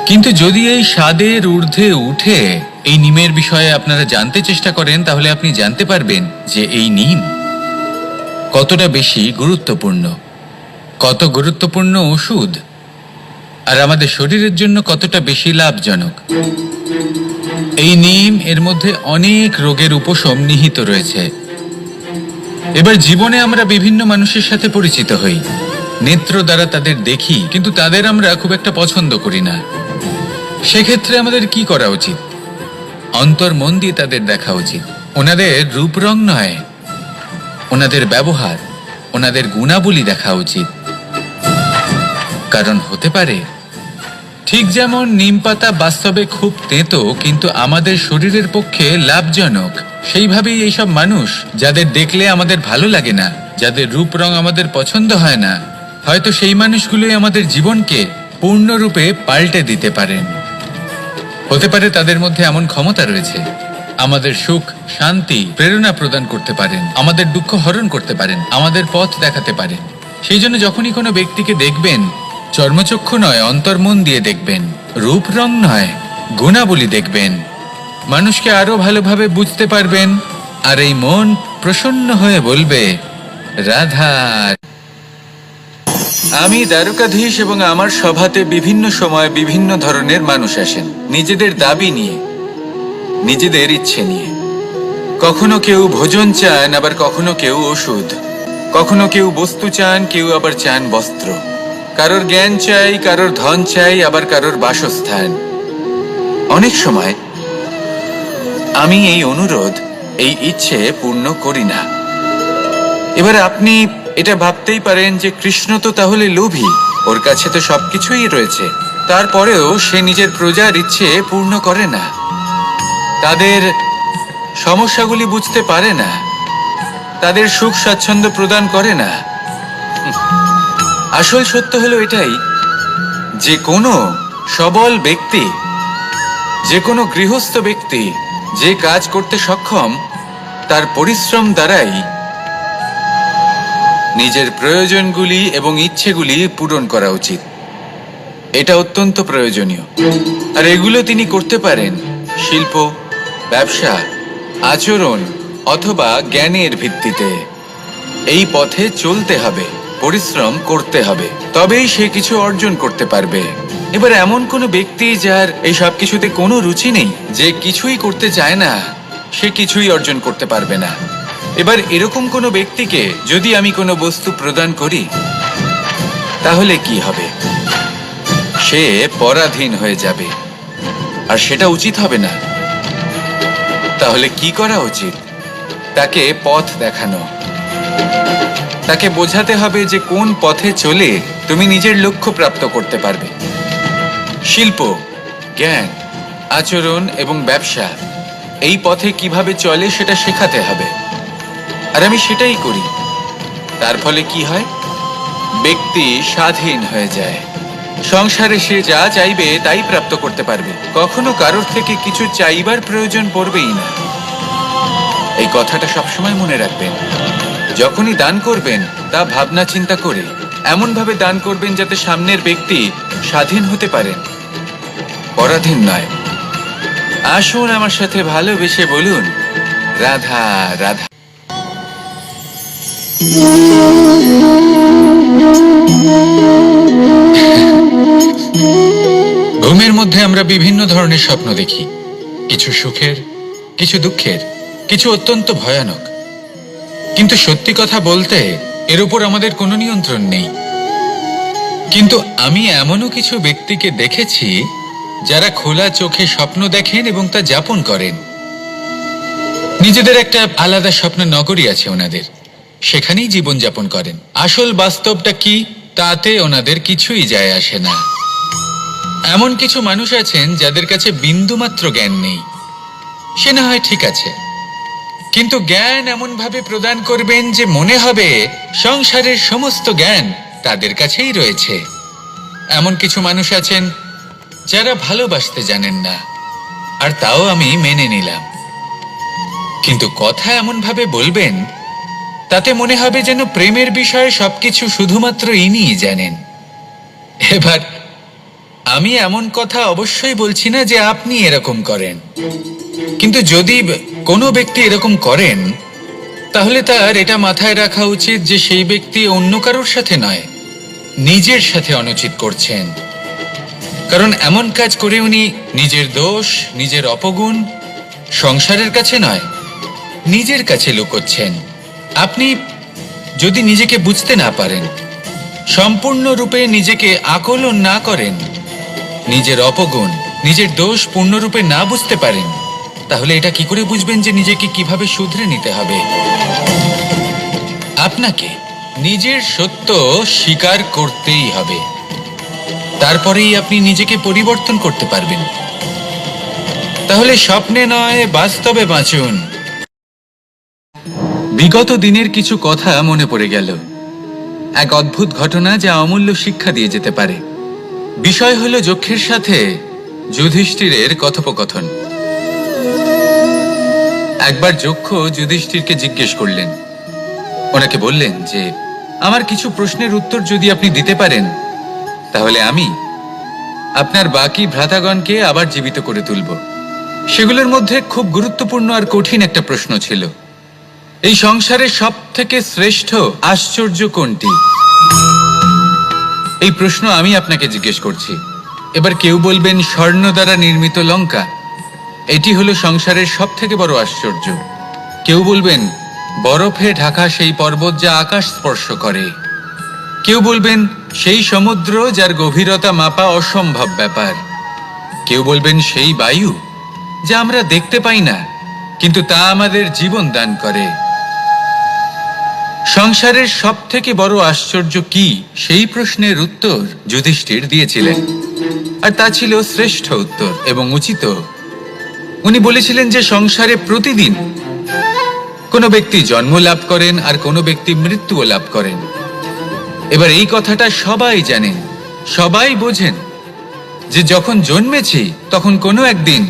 B: কিন্তু যদি এই স্বাদের ঊর্ধ্বে উঠে এই নিমের বিষয়ে আপনারা জানতে চেষ্টা করেন, তাহলে আপনি জানতে পারবেন যে এই নিম কতটা বেশি গুরুত্বপূর্ণ, কত গুরুত্বপূর্ণ ওষুধ, আর আমাদের শরীরের জন্য কতটা বেশি লাভজনক। এই নিম, এর মধ্যে অনেক রোগের উপশম নিহিত রয়েছে। এবার জীবনে আমরা বিভিন্ন মানুষের সাথে পরিচিত হই, নেত্র দ্বারা তাদের দেখি, কিন্তু তাদের আমরা খুব একটা পছন্দ করি না। সেক্ষেত্রে আমাদের কি করা উচিত? অন্তর মন দিয়ে তাদের দেখা উচিত। ওনাদের রূপ রং নয়, ওনাদের ব্যবহার, ওনাদের গুণাবলী দেখা উচিত। কারণ হতে পারে ঠিক যেমন নিম পাতা বাস্তবে খুব তেতো কিন্তু আমাদের শরীরের পক্ষে লাভজনক, সেইভাবেই এইসব মানুষ যাদের দেখলে আমাদের ভালো লাগে না, যাদের রূপ রং আমাদের পছন্দ হয় না, হয়তো সেই মানুষগুলোই আমাদের জীবনকে পূর্ণরূপে পাল্টে দিতে পারেন। হতে পারে তাদের মধ্যে এমন ক্ষমতা রয়েছে, আমাদের সুখ, শান্তি, প্রেরণা প্রদান করতে পারেন, আমাদের দুঃখ হরণ করতে পারেন, আমাদের পথ দেখাতে পারেন। সেই জন্য যখনই কোনো ব্যক্তিকে দেখবেন, চর্মচক্ষু নয়, অন্তর্মন দিয়ে দেখবেন, রূপ রং নয়, গুণাবলী দেখবেন। মানুষকে আরো ভালোভাবে বুঝতে পারবেন, আর এই মন প্রসন্ন হয়ে বলবে, রাধা। আমি দ্বারকাধীশ এবং আমার সভাতে বিভিন্ন সময় বিভিন্ন ধরনের মানুষ আসেন, নিজেদের দাবি নিয়ে, নিজেদের ইচ্ছে নিয়ে। কখনো কেউ ভোজন চান, আবার কখনো কেউ ওষুধ। কখনো কেউ বস্তু চান, কেউ আবার চান বস্ত্র। কারোর জ্ঞান চাই, কারোর ধন চাই, আবার কারোর বাসস্থান। অনেক সময় আমি এই অনুরোধ, এই ইচ্ছে পূর্ণ করি না। এবার আপনি এটা ভাবতেই পারেন যে কৃষ্ণ তো তাহলে লোভী, ওর কাছে তো সবকিছুই রয়েছে, তারপরেও সে নিজের প্রজার ইচ্ছে পূর্ণ করে না, তাদের সমস্যাগুলি বুঝতে পারে না, তাদের সুখ স্বাচ্ছন্দ্য প্রদান করে না। আসল সত্য হলো এটাই যে কোনো সবল ব্যক্তি, যে কোনো গৃহস্থ ব্যক্তি যে কাজ করতে সক্ষম, তার পরিশ্রম দ্বারাই নিজের প্রয়োজনগুলি এবং ইচ্ছেগুলি পূরণ করা উচিত। এটা অত্যন্ত প্রয়োজনীয়। আর এগুলো তিনি করতে পারেন শিল্প, ব্যবসা, আচরণ অথবা জ্ঞানের ভিত্তিতে। এই পথে চলতে হবে, পরিশ্রম করতে হবে, তবেই সে কিছু অর্জন করতে পারবে। এবার এমন কোনো ব্যক্তি যার এই সব কিছুতে কোনো রুচি নেই, যে কিছুই করতে চায় না, সে কিছুই অর্জন করতে পারবে না। এবার এরকম কোনো ব্যক্তিকে যদি আমি কোনো বস্তু প্রদান করি, তাহলে কি হবে? সে পরাধীন হয়ে যাবে, আর সেটা উচিত হবে না। তাহলে কি করা উচিত? তাকে পথ দেখানো, তাকে বোঝাতে হবে যে কোন পথে চলে তুমি নিজের লক্ষ্য প্রাপ্ত করতে পারবে। শিল্প, জ্ঞান, আচরণ এবং ব্যবসা, এই পথে কিভাবে চলে সেটা শেখাতে হবে। আর আমি সেটাই করি। তার ফলে কি হয়? ব্যক্তি স্বাধীন হয়ে যায়। সংসারে সে যা চাইবে তাই প্রাপ্ত করতে পারবে, কখনো কারোর থেকে কিছু চাইবার প্রয়োজন পড়বেই না। এই কথাটা সবসময় মনে রাখবেন। যখনই দান করবেন তা ভাবনা চিন্তা করে এমন ভাবে দান করবেন যাতে সামনের ব্যক্তি স্বাধীন হতে পারেন, পরাধীন নয়। আসুন আমার সাথে ভালোবেসে বলুন, রাধা রাধা। ঘুমের মধ্যে আমরা বিভিন্ন ধরনের স্বপ্ন দেখি, কিছু সুখের, কিছু দুঃখের, কিছু অত্যন্ত ভয়ানক। কিন্তু সত্যি কথা বলতে এর উপর আমাদের কোনো নিয়ন্ত্রণ নেই। কিন্তু আমি এমনও কিছু ব্যক্তিকে দেখেছি যারা খোলা চোখে স্বপ্ন দেখেন এবং তা যাপন করেন। নিজেদের একটা আলাদা স্বপ্ন নগরী আছে ওনাদের, সেখানেই জীবনযাপন করেন। আসল বাস্তবটা কি তাতে ওনাদের কিছুই যায় আসে না। এমন কিছু মানুষ আছেন যাদের কাছে বিন্দুমাত্র জ্ঞান নেই, সে না হয় ঠিক আছে, কিন্তু জ্ঞান এমন ভাবে প্রদান করবেন যে মনে হবে সংসারের সমস্ত জ্ঞান তাদের কাছেই রয়েছে। এমন কিছু মানুষ আছেন যারা ভালোবাসতে জানেন না, আর তাও আমি মেনে নিলাম, কিন্তু কথা এমন ভাবে বলবেন তাতে মনে হবে যেন প্রেমের বিষয়ে সবকিছু শুধুমাত্র ইনিই জানেন। এবার আমি এমন কথা অবশ্যই বলছি না যে আপনি এরকম করেন, কিন্তু যদি কোনো ব্যক্তি এরকম করেন তাহলে তার এটা মাথায় রাখা উচিত যে সেই ব্যক্তি অন্য কারোর সাথে নয়, নিজের সাথে অনুচিত করছেন। কারণ এমন কাজ করে উনি নিজের দোষ, নিজের অপগুণ সংসারের কাছে নয়, নিজের কাছে লুকোচ্ছেন। আপনি যদি নিজেকে বুঝতে না পারেন, সম্পূর্ণরূপে নিজেকে আকলন না করেন, নিজের অপগুণ, নিজের দোষ পূর্ণরূপে না বুঝতে পারেন, তাহলে এটা কি করে বুঝবেন যে নিজেকে কিভাবে শুধরে নিতে হবে? আপনাকে নিজের সত্য স্বীকার করতেই হবে, তারপরেই আপনি নিজেকে পরিবর্তন করতে পারবেন। তাহলে স্বপ্নে নয়, বাস্তবে বাঁচুন। বিগত দিনের কিছু কথা মনে পড়ে গেল, এক অদ্ভুত ঘটনা যা অমূল্য শিক্ষা দিয়ে যেতে পারে। বিষয় হলো যক্ষের সাথে যুধিষ্ঠিরের কথোপকথন। একবার যক্ষ যুধিষ্ঠিরকে জিজ্ঞেস করলেন, ওনাকে বললেন যে আমার কিছু প্রশ্নের উত্তর যদি আপনি দিতে পারেন তাহলে আমি আপনার বাকি ভ্রাতাগণকে আবার জীবিত করে তুলব। সেগুলোর মধ্যে খুব গুরুত্বপূর্ণ আর কঠিন একটা প্রশ্ন ছিল, এই সংসারের সব থেকে শ্রেষ্ঠ আশ্চর্য কোনটি? এই প্রশ্ন আমি আপনাকে জিজ্ঞেস করছি। এবার কেউ বলবেন স্বর্ণ দ্বারা নির্মিত লঙ্কা, এটি হলো সংসারের সব থেকে বড় আশ্চর্য। কেউ বলবেন বরফে ঢাকা সেই পর্বত যা আকাশ স্পর্শ করে। কেউ বলবেন সেই সমুদ্র যার গভীরতা মাপা অসম্ভব ব্যাপার। কেউ বলবেন সেই বায়ু যা আমরা দেখতে পাই না, কিন্তু তা আমাদের জীবন দান করে। সংসারের সব থেকে বড় আশ্চর্য কি, সেই প্রশ্নের উত্তর যুধিষ্ঠির দিয়েছিলেন, আর তা ছিল শ্রেষ্ঠ উত্তর এবং উচিত। উনি বলেছিলেন যে সংসারে প্রতিদিন কোনো ব্যক্তি জন্ম লাভ করেন আর কোনো ব্যক্তি মৃত্যুও লাভ করেন। এবার এই কথাটা সবাই জানেন, সবাই বোঝেন যে যখন জন্মেছি তখন কোনো একদিন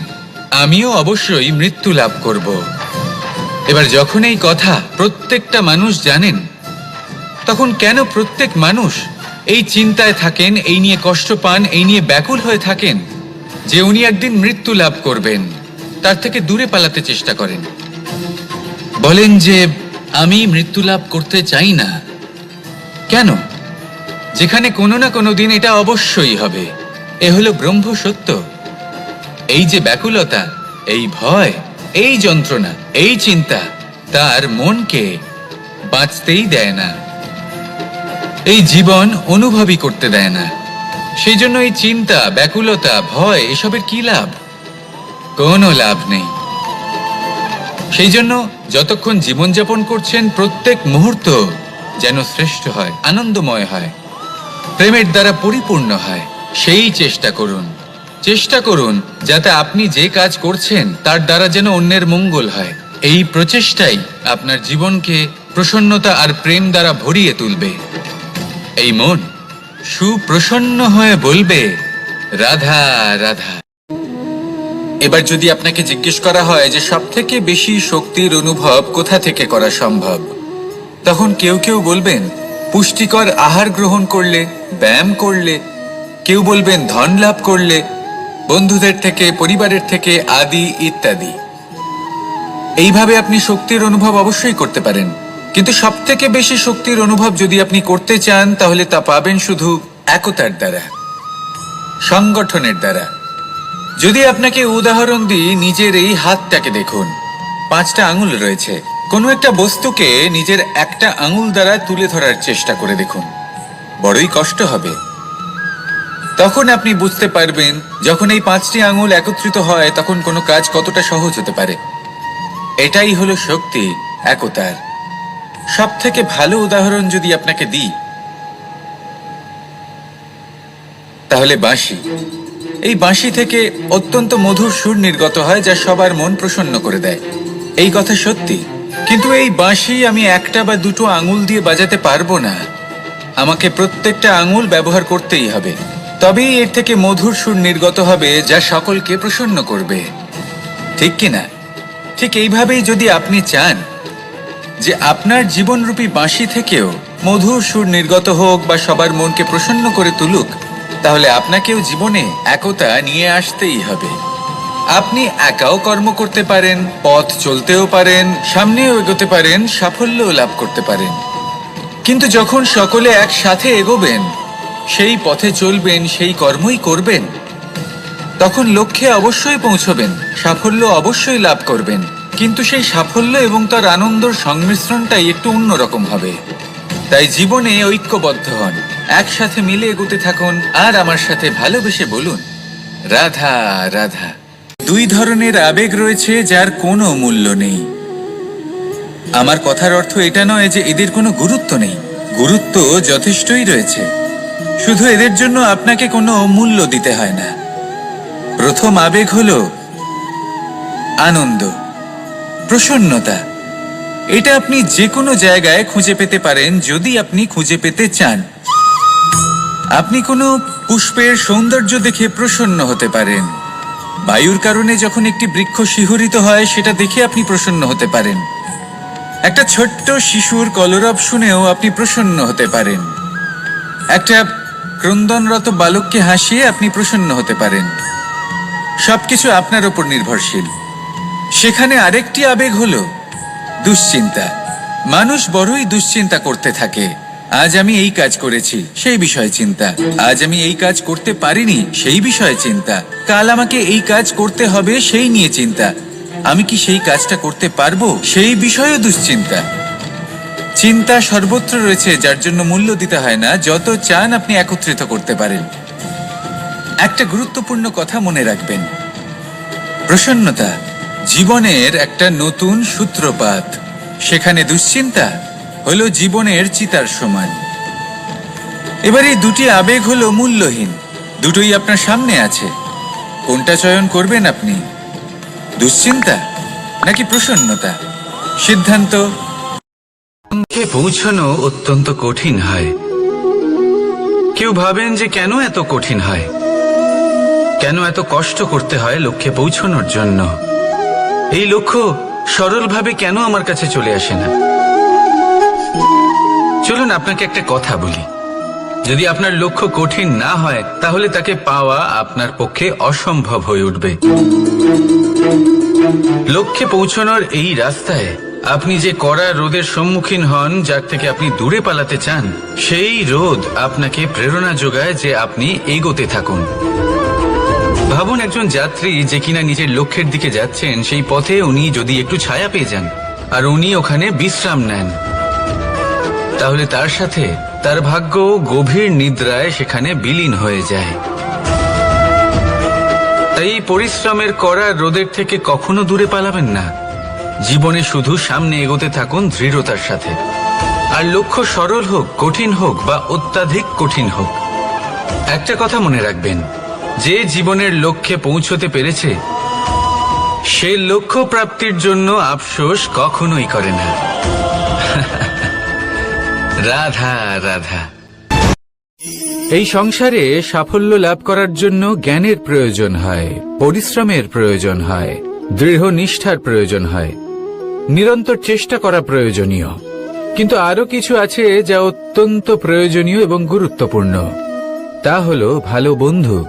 B: আমিও অবশ্যই মৃত্যু লাভ করব। এবার যখন এই কথা প্রত্যেকটা মানুষ জানেন, তখন কেন প্রত্যেক মানুষ এই চিন্তায় থাকেন, এই নিয়ে কষ্ট পান, এই নিয়ে ব্যাকুল হয়ে থাকেন যে উনি একদিন মৃত্যু লাভ করবেন, তার থেকে দূরে পালাতে চেষ্টা করেন? বলেন যে আমি মৃত্যু লাভ করতে চাই না। কেন? যেখানে কোনো না কোনো দিন এটা অবশ্যই হবে। এ হলো ব্রহ্ম সত্য। এই যে ব্যাকুলতা, এই ভয়, এই যন্ত্রণা, এই চিন্তা তার মনকে বাঁচতেই দেয় না, এই জীবন অনুভবই করতে দেয় না। সেই জন্য এই চিন্তা, ব্যাকুলতা, ভয় এসবের কি লাভ? কোনো লাভ নেই। সেই জন্য যতক্ষণ জীবনযাপন করছেন প্রত্যেক মুহূর্ত যেন শ্রেষ্ঠ হয়, আনন্দময় হয়, প্রেমের দ্বারা পরিপূর্ণ হয়, সেই চেষ্টা করুন। চেষ্টা করুন যাতে আপনি যে কাজ করছেন তার দ্বারা যেন অন্যের মঙ্গল হয়। এই প্রচেষ্টাই আপনার জীবনকে প্রসন্নতা আর প্রেম দ্বারা ভরিয়ে তুলবে। এই মন সুপ্রসন্ন হয়ে বলবে রাধা রাধা। এবার যদি আপনাকে জিজ্ঞেস করা হয় যে সব থেকে বেশি শক্তির অনুভব কোথা থেকে করা সম্ভব, তখন কেউ কেউ বলবেন পুষ্টিকর আহার গ্রহণ করলে, ব্যায়াম করলে, কেউ বলবেন ধন লাভ করলে, বন্ধুদের থেকে, পরিবারের থেকে, আদি ইত্যাদি। এইভাবে আপনি শক্তির অনুভব অবশ্যই করতে পারেন, কিন্তু সব থেকে বেশি শক্তির অনুভব যদি আপনি করতে চান তাহলে তা পাবেন শুধু একতার দ্বারা, সংগঠনের দ্বারা। যদি আপনাকে উদাহরণ দিই, নিজের এই হাতটাকে দেখুন, 5টা আঙুল রয়েছে। কোনো একটা বস্তুকে নিজের একটা আঙুল দ্বারা তুলে ধরার চেষ্টা করে দেখুন, বড়ই কষ্ট হবে। তখন আপনি বুঝতে পারবেন যখন এই 5টি আঙুল একত্রিত হয় তখন কোনো কাজ কতটা সহজ হতে পারে। এটাই হলো শক্তি একতার। সব থেকে ভালো উদাহরণ যদি আপনাকে দিই তাহলে বাঁশি। এই বাঁশি থেকে অত্যন্ত মধুর সুর নির্গত হয় যা সবার মন প্রসন্ন করে দেয়। এই কথা সত্যি, কিন্তু এই বাঁশি আমি একটা বা দুটো আঙুল দিয়ে বাজাতে পারবো না। আমাকে প্রত্যেকটা আঙুল ব্যবহার করতেই হবে, তবেই এর থেকে মধুর সুর নির্গত হবে যা সকলকে প্রসন্ন করবে, ঠিক কিনা? ঠিক এইভাবেই যদি আপনি চান যে আপনার জীবনরূপী বাঁশি থেকেও মধুর সুর নির্গত হোক বা সবার মনকে প্রসন্ন করে তুলুক, তাহলে আপনাকেও জীবনে একতা নিয়ে আসতেই হবে। আপনি একাও কর্ম করতে পারেন, পথ চলতেও পারেন, সামনেও এগোতে পারেন, সাফল্যও লাভ করতে পারেন। কিন্তু যখন সকলে একসাথে এগোবেন, সেই পথে চলবেন, সেই কর্মই করবেন, তখন লক্ষ্যে অবশ্যই পৌঁছবেন, সাফল্য অবশ্যই লাভ করবেন। কিন্তু সেই সাফল্য এবং তার আনন্দর সংমিশ্রণটাই একটু অন্যরকম হবে। তাই জীবনে ঐক্যবদ্ধ হন, একসাথে মিলে এগোতে থাকুন, আর আমার সাথে ভালোবেসে বলুন রাধা রাধা। দুই ধরনের আবেগ রয়েছে যার কোনো মূল্য নেই। আমার কথার অর্থ এটা নয় যে এদের কোনো গুরুত্ব নেই, গুরুত্ব যথেষ্টই রয়েছে, শুধু এদের জন্য আপনাকে কোনো মূল্য দিতে হয় না। প্রথম আবেগ হলো আনন্দ, প্রসন্নতা। এটা আপনি যে কোনো জায়গায় খুঁজে পেতে পারেন যদি আপনি খুঁজে পেতে চান। আপনি কোনো পুষ্পের সৌন্দর্য দেখে প্রসন্ন হতে পারেন। বায়ুর কারণে যখন একটি বৃক্ষ শিহরিত হয় সেটা দেখে আপনি প্রসন্ন হতে পারেন। একটা ছোট্ট শিশুর কলরব শুনেও আপনি প্রসন্ন হতে পারেন। একটা ক্রন্দনরত বালককে হাসিয়ে আপনি প্রসন্ন হতে পারেন। সবকিছু আপনার উপর নির্ভরশীল। সেখানে আরেকটি আবেগ হলো দুশ্চিন্তা। মানুষ বড়ই দুশ্চিন্তা করতে থাকে। আজ আমি এই কাজ করেছি, সেই বিষয়ে চিন্তা। আজ আমি এই কাজ করতে পারিনি, সেই বিষয়ে চিন্তা। কাল আমাকে এই কাজ করতে হবে, সেই নিয়ে চিন্তা। আমি কি সেই কাজটা করতে পারবো, সেই বিষয়েও দুশ্চিন্তা। চিন্তা সর্বত্র রয়েছে, যার জন্য মূল্য দিতে হয় না। যত চান আপনি একত্রিত করতে পারেন। একটা গুরুত্বপূর্ণ কথা মনে রাখবেন, প্রসন্নতা জীবনের একটা নতুন সূত্রপাত। সেখানে দুশ্চিন্তা হলো জীবনের চিতার সমান। এবার এই দুটি আবেগ হলো মূল্যহীন, দুটোই আপনার সামনে আছে। কোনটা চয়ন করবেন আপনি, দুশ্চিন্তা নাকি প্রসন্নতা? সিদ্ধান্ত।
C: লক্ষ্যে পৌঁছানো অত্যন্ত কঠিন হয়। কেউ ভাবেন যে কেন এত কঠিন হয়, কেন এত কষ্ট করতে হয় লক্ষ্যে পৌঁছানোর জন্য। এই লক্ষ্য সরলভাবে কেন আমার কাছে চলে আসে না? চলুন আপনাকে একটা কথা বলি, যদি আপনার লক্ষ্য কঠিন না হয় তাহলে তাকে পাওয়া আপনার পক্ষে অসম্ভব হয়ে উঠবে। লক্ষ্যে পৌঁছানোর এই রাস্তায় আপনি যে কড়া রোদের সম্মুখীন হন, যার থেকে আপনি দূরে পালাতে চান, সেই রোদ আপনাকে প্রেরণা যোগায় যে আপনি এগোতে থাকুন। ভাবুন একজন যাত্রী যে কিনা নিজের লক্ষ্যের দিকে যাচ্ছেন, সেই পথে উনি যদি একটু ছায়া পেয়ে যান আর উনি ওখানে বিশ্রাম নেন, তাহলে তার সাথে তার ভাগ্য গভীর নিদ্রায় সেখানে বিলীন হয়ে যায়। তাই পরিশ্রমের করা রোদের থেকে কখনো দূরে পালাবেন না। জীবনে শুধু সামনে এগোতে থাকুন দৃঢ়তার সাথে। আর লক্ষ্য সরল হোক, কঠিন হোক বা অত্যাধিক কঠিন হোক, একটা কথা মনে রাখবেন, যে জীবনের লক্ষ্যে পৌঁছতে পেরেছে সে লক্ষ্য প্রাপ্তির জন্য আফসোস কখনোই করে না। রাধা রাধা।
B: এই সংসারে সাফল্য লাভ করার জন্য জ্ঞানের প্রয়োজন হয়, পরিশ্রমের প্রয়োজন হয়, দৃঢ় নিষ্ঠার প্রয়োজন হয়, নিরন্তর চেষ্টা করা প্রয়োজনীয়। কিন্তু আরো কিছু আছে যা অত্যন্ত প্রয়োজনীয় এবং গুরুত্বপূর্ণ। তা হলো ভালো বন্ধু।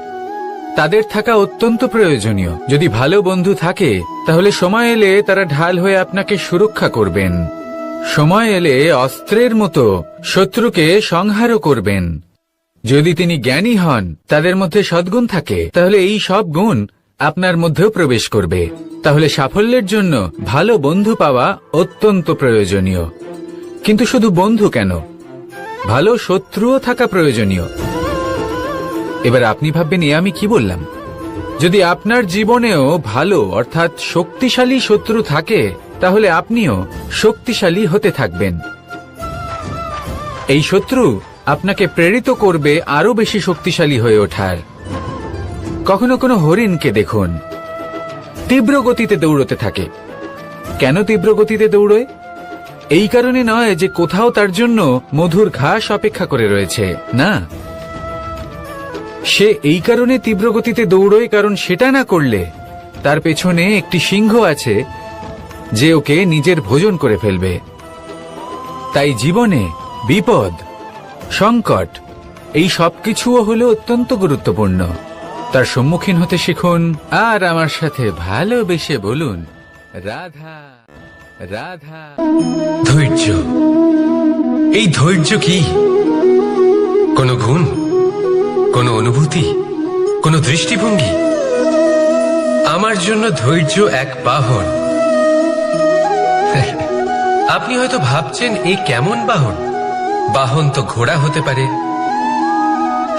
B: তাদের থাকা অত্যন্ত প্রয়োজনীয়। যদি ভালো বন্ধু থাকে তাহলে সময় এলে তারা ঢাল হয়ে আপনাকে সুরক্ষা করবেন। সময় এলে অস্ত্রের মতো শত্রুকে সংহারও করবেন। যদি তিনি জ্ঞানী হন, তাদের মধ্যে সদ্গুণ থাকে, তাহলে এই সব গুণ আপনার মধ্যেও প্রবেশ করবে। তাহলে সাফল্যের জন্য ভালো বন্ধু পাওয়া অত্যন্ত প্রয়োজনীয়। কিন্তু শুধু বন্ধু কেন, ভালো শত্রুও থাকা প্রয়োজনীয়। এবার আপনি ভাববেন, এ আমি কি বললাম?
D: যদি আপনার জীবনেও ভালো অর্থাৎ শক্তিশালী শত্রু থাকে তাহলে আপনিও শক্তিশালী হতে থাকবেন। এই শত্রু আপনাকে প্রেরিত করবে আরো বেশি শক্তিশালী হয়ে ওঠার। কখনো কোনো হরিণকে দেখুন, তীব্র গতিতে দৌড়তে থাকে। কেন তীব্র গতিতে দৌড়য়? এই কারণে নয় যে কোথাও তার জন্য মধুর ঘাস অপেক্ষা করে রয়েছে, না, সে এই কারণে তীব্র গতিতে দৌড়য় কারণ সেটা না করলে তার পেছনে একটি সিংহ আছে যে ওকে নিজের ভোজন করে ফেলবে। তাই জীবনে বিপদ, সংকট এই সবকিছুও হলো অত্যন্ত গুরুত্বপূর্ণ। তার সম্মুখীন হতে শিখুন আর আমার সাথে ভালোবেসে বলুন, রাধা রাধা।
E: ধৈর্য, এই ধৈর্য কি কোনো গুণ, কোনো অনুভূতি, কোনো দৃষ্টিভঙ্গি? আমার জন্য ধৈর্য এক বাহন। আপনি হয়তো ভাবছেন এই কেমন বাহন? বাহন তো ঘোড়া হতে পারে,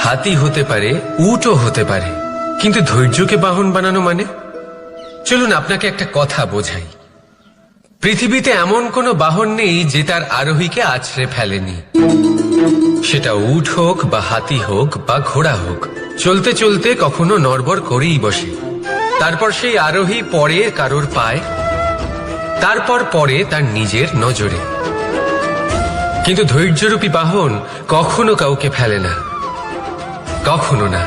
E: হাতি হতে পারে, উটও হতে পারে, কিন্তু ধৈর্যকে বাহন বানানো মানে? চলুন আপনাকে একটা কথা বোঝাই। পৃথিবীতে এমন কোনো বাহন নেই যে তার আরোহীকে আছড়ে ফেলেনি। সেটা উট হোক বা হাতি হোক বা ঘোড়া হোক, চলতে চলতে কখনো নড়বড় করেই বসে। তারপর সেই আরোহী পড়ে কারোর পায়, তারপর পড়ে তার নিজের নজরে। কিন্তু ধৈর্যরূপী বাহন কখনো কাউকে ফেলে না, কখনো না।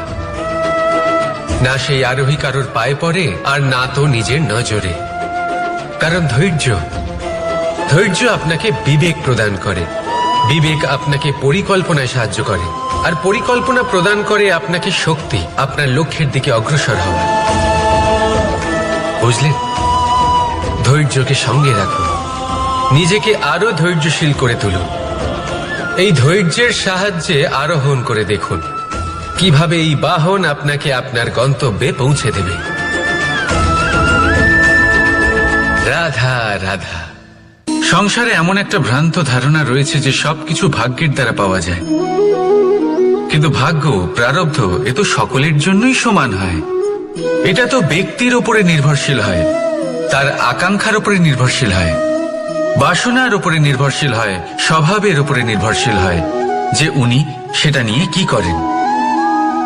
E: না সেই আরোহী কারোর পায়ে পড়ে আর না তো নিজের নজরে। কারণ ধৈর্য আপনাকে বিবেক প্রদান করে, বিবেক আপনাকে পরিকল্পনায় সাহায্য করে, আর পরিকল্পনা প্রদান করে আপনাকে শক্তি, আপনার লক্ষ্যের দিকে অগ্রসর হওয়ার। বুঝলেন? ধৈর্যকে সঙ্গে রাখুন, নিজেকে আরো ধৈর্যশীল করে তুলুন। এই ধৈর্যের সাহায্যে আরোহণ করে দেখুন কিভাবে এই বাহন আপনাকে আপনার গন্তব্যে পৌঁছে দেবে। রাধা রাধা।
C: সংসারে এমন একটা ভ্রান্ত ধারণা রয়েছে যে সবকিছু ভাগ্যের দ্বারা পাওয়া যায়, কিন্তু ভাগ্য, প্রারব্ধ এ তো সকলের জন্যই সমান হয়। এটা তো ব্যক্তির উপরে নির্ভরশীল হয়, তার আকাঙ্ক্ষার উপরে নির্ভরশীল হয়, বাসনার উপরে নির্ভরশীল হয়, স্বভাবের উপরে নির্ভরশীল হয় যে উনি সেটা নিয়ে কি করেন।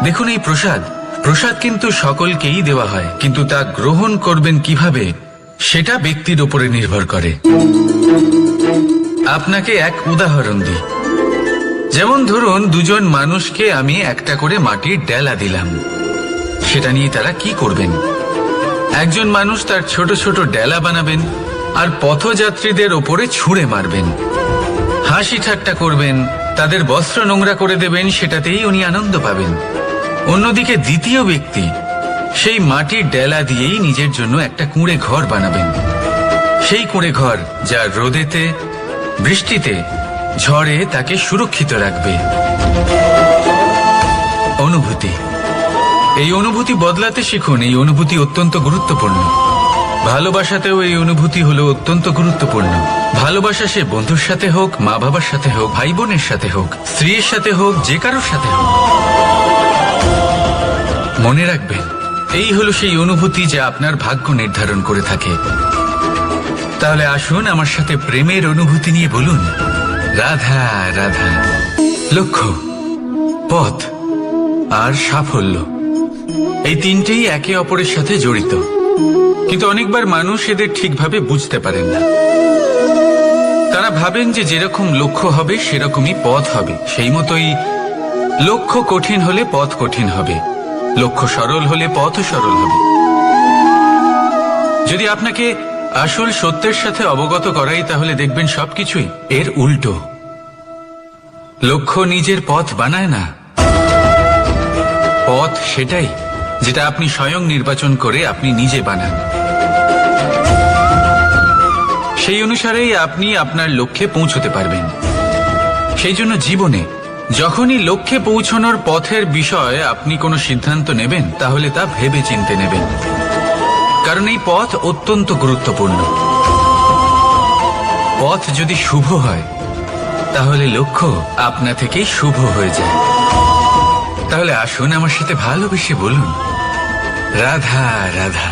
C: দেখুন, এই প্রসাদ কিন্তু সকলকেই দেওয়া হয়, কিন্তু তা গ্রহণ করবেন কিভাবে সেটা ব্যক্তির উপরে নির্ভর করে। আপনাকে এক উদাহরণ দিই। যেমন ধরুন, দুজন মানুষকে আমি একটা করে মাটির ডেলা দিলাম, সেটা নিয়ে তারা কি করবেন? একজন মানুষ তার ছোট ছোট ডেলা বানাবেন আর পথযাত্রীদের ওপরে ছুঁড়ে মারবেন, হাসি ঠাট্টা করবেন, তাদের বস্ত্র নোংরা করে দেবেন, সেটাতেই উনি আনন্দ পাবেন। অন্যদিকে দ্বিতীয় ব্যক্তি সেই মাটির ডেলা দিয়েই নিজের জন্য একটা কুঁড়ে ঘর বানাবেন। সেই কুঁড়ে ঘর যা রোদেতে, বৃষ্টিতে, ঝড়ে তাকে সুরক্ষিত রাখবে। অনুভূতি, এই অনুভূতি বদলাতে শিখুন। এই অনুভূতি অত্যন্ত গুরুত্বপূর্ণ। ভালোবাসাতেও এই অনুভূতি হলো অত্যন্ত গুরুত্বপূর্ণ। ভালোবাসা সে বন্ধুর সাথে হোক, মা বাবার সাথে হোক, ভাই বোনের সাথে হোক, স্ত্রীর সাথে হোক, যে কারোর সাথে হোক। মনে রাখবেন, এই হলো সেই অনুভূতি যা আপনার ভাগ্য নির্ধারণ করে থাকে। তাহলে আসুন আমার সাথে প্রেমের অনুভূতি নিয়ে বলুন, রাধা রাধা। লক্ষ্য, পথ আর সাফল্য, এই তিনটেই একে অপরের সাথে জড়িত, কিন্তু অনেকবার মানুষ এদের ঠিকভাবে বুঝতে পারেন না। তারা ভাবেন যে যেরকম লক্ষ্য হবে সেরকমই পথ হবে, সেই মতোই লক্ষ্য কঠিন হলে পথ কঠিন হবে, লক্ষ্য সরল হলে পথও সরল হবে। যদি আপনাকে আসল সত্যের সাথে অবগত করাই, তাহলে দেখবেন সবকিছুই এর উল্টো। লক্ষ্য নিজের পথ বানায় না, পথ সেটাই যেটা আপনি স্বয়ং নির্বাচন করে আপনি নিজে বানান। সেই অনুসারেই আপনি আপনার লক্ষ্যে পৌঁছতে পারবেন। সেই জন্য জীবনে যখনই লক্ষ্যে পৌঁছানোর পথের বিষয়ে আপনি কোনো সিদ্ধান্ত নেবেন, তাহলে তা ভেবে চিন্তে নেবেন, কারণ এই পথ অত্যন্ত গুরুত্বপূর্ণ। পথ যদি শুভ হয়, তাহলে লক্ষ্য আপনা থেকেই শুভ হয়ে যায়। তাহলে আসুন আমার সাথে ভালোবেসে বলুন, রাধা রাধা।